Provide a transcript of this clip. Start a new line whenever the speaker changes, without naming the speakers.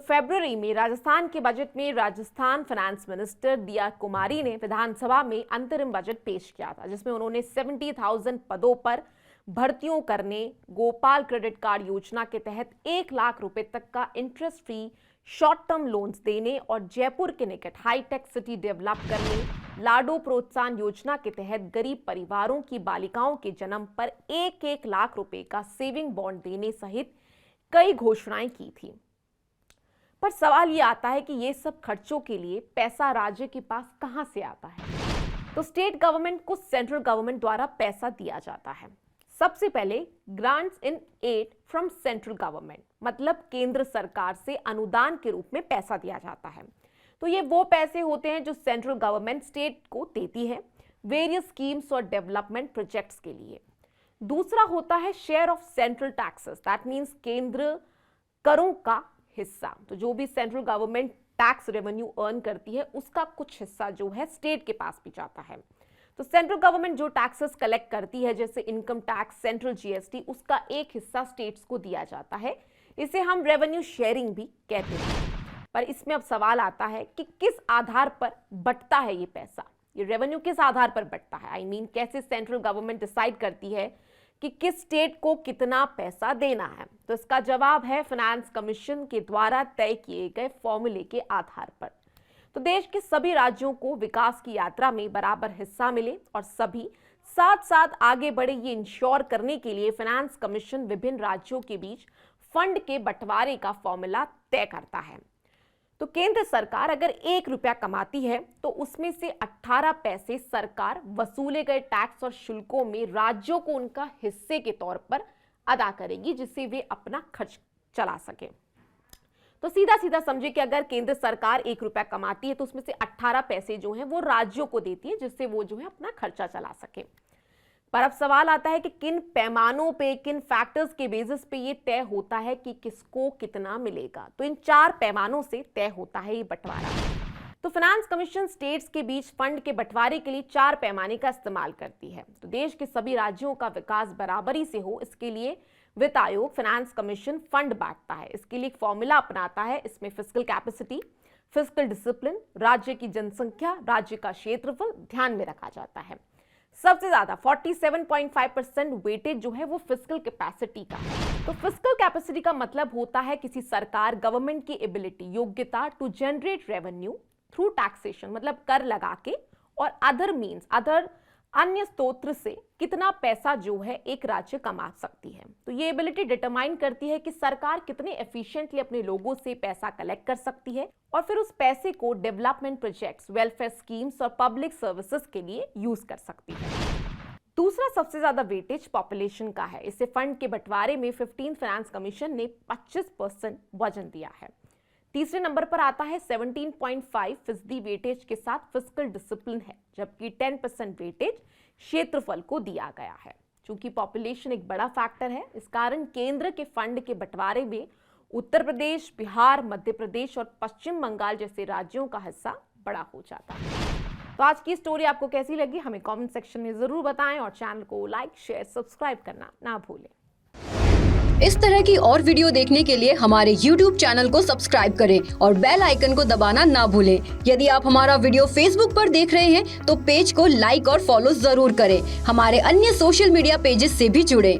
फरवरी में राजस्थान के बजट में राजस्थान फाइनेंस मिनिस्टर दिया कुमारी ने विधानसभा में अंतरिम बजट पेश किया था, जिसमें उन्होंने 70,000 पदों पर भर्तियों करने, गोपाल क्रेडिट कार्ड योजना के तहत 1 लाख रुपए तक का interest free short term loans देने और जयपुर के निकट हाईटेक सिटी डेवलप करने, लाडो प्रोत्साहन योजना के तहत गरीब परिवारों की बालिकाओं के जन्म पर 1-1 लाख रुपए का सेविंग बॉन्ड देने सहित कई घोषणाएं की थी। पर सवाल ये आता है कि ये सब खर्चों के लिए पैसा राज्य के पास कहां से आता है? तो स्टेट गवर्नमेंट को सेंट्रल गवर्नमेंट द्वारा पैसा दिया जाता है। सबसे पहले grants in aid from central government, मतलब केंद्र सरकार से अनुदान के रूप में पैसा दिया जाता है। तो ये वो पैसे होते हैं जो सेंट्रल गवर्नमेंट स्टेट को देती है वेरियस स्कीम्स और डेवलपमेंट प्रोजेक्ट्स के लिए। दूसरा होता है share of central taxes, that means केंद्र करों का हिस्सा। तो जो भी central government tax revenue earn करती है उसका कुछ हिस्सा जो है स्टेट के पास भी जाता है। तो सेंट्रल गवर्नमेंट जो टैक्सेस कलेक्ट करती है, जैसे इनकम टैक्स, सेंट्रल जीएसटी, उसका एक हिस्सा स्टेट्स को दिया जाता है। इसे हम रेवेन्यू शेयरिंग भी कहते हैं। पर इसमें अब सवाल आता है कि किस आधार पर बंटता है ये पैसा, ये रेवेन्यू किस आधार पर बंटता है? आई मीन कैसे सेंट्रल गवर्नमेंट डिसाइड करती है कि किस स्टेट को कितना पैसा देना है? तो इसका जवाब है फाइनेंस कमीशन के द्वारा तय किए गए फॉर्मूले के आधार पर। तो देश के सभी राज्यों को विकास की यात्रा में बराबर हिस्सा मिले और सभी साथ साथ आगे बढ़े, ये इंश्योर करने के लिए फाइनेंस कमीशन विभिन्न राज्यों के बीच फंड के बंटवारे का फॉर्मूला तय करता है। तो केंद्र सरकार अगर 1 रुपया कमाती है तो उसमें से 18 पैसे सरकार वसूले गए टैक्स और शुल्कों में राज्यों को उनका हिस्से के तौर पर अदा करेगी, जिससे वे अपना खर्च चला सके। तो सीधा सीधा समझे कि अगर केंद्र सरकार 1 रुपया कमाती है तो उसमें से 18 पैसे जो हैं वो राज्यों को देती है, जिससे वो जो है अपना खर्चा चला सके। पर अब सवाल आता है कि किन पैमानों पे, किन फैक्टर्स के बेसिस पे ये तय होता है कि किसको कितना मिलेगा? तो इन 4 पैमानों से तय होता है ये बंटवारा। तो फाइनेंस कमीशन स्टेट्स के बीच फंड के बंटवारे के लिए 4 पैमाने का इस्तेमाल करती है। तो देश के सभी राज्यों का विकास बराबरी से हो, इसके लिए वित्त आयोग फाइनेंस कमीशन फंड बांटता है। इसके लिए एक फॉर्मूला अपनाता है। इसमें फिस्कल कैपेसिटी, फिस्कल डिसिप्लिन, राज्य की जनसंख्या, राज्य का क्षेत्रफल ध्यान में रखा जाता है। सबसे ज्यादा 47.5% वेटेज जो है वो फिस्कल कैपेसिटी का है। तो फिस्कल कैपेसिटी का मतलब होता है किसी सरकार, गवर्नमेंट की एबिलिटी, योग्यता to generate revenue through taxation, मतलब कर लगा के, और अदर मीन्स, अदर अन्य स्रोत से कितना पैसा जो है एक राज्य कमा सकती है। तो ये एबिलिटी डिटरमाइन करती है कि सरकार कितने एफिशिएंटली अपने लोगों से पैसा कलेक्ट कर सकती है और फिर उस पैसे को डेवलपमेंट प्रोजेक्ट्स, वेलफेयर स्कीम्स और पब्लिक सर्विसेज के लिए यूज कर सकती है। दूसरा सबसे ज्यादा वेटेज पॉपुलेशन का है। इसे फंड के बंटवारे में 15 फाइनेंस कमीशन ने 25% वजन दिया है। तीसरे नंबर पर आता है 17.5% वेटेज के साथ फिस्कल डिसिप्लिन है, जबकि 10% वेटेज क्षेत्रफल को दिया गया है। चूंकि पॉपुलेशन एक बड़ा फैक्टर है, इस कारण केंद्र के फंड के बंटवारे में उत्तर प्रदेश, बिहार, मध्य प्रदेश और पश्चिम बंगाल जैसे राज्यों का हिस्सा बड़ा हो जाता है। तो आज की स्टोरी आपको कैसी लगी हमें कमेंट सेक्शन में जरूर बताएं और चैनल को लाइक, शेयर, सब्सक्राइब करना ना भूलें।
इस तरह की और वीडियो देखने के लिए हमारे YouTube चैनल को सब्सक्राइब करें और बेल आइकन को दबाना ना भूलें। यदि आप हमारा वीडियो Facebook पर देख रहे हैं तो पेज को लाइक और फॉलो जरूर करें। हमारे अन्य सोशल मीडिया पेजेस से भी जुड़ें।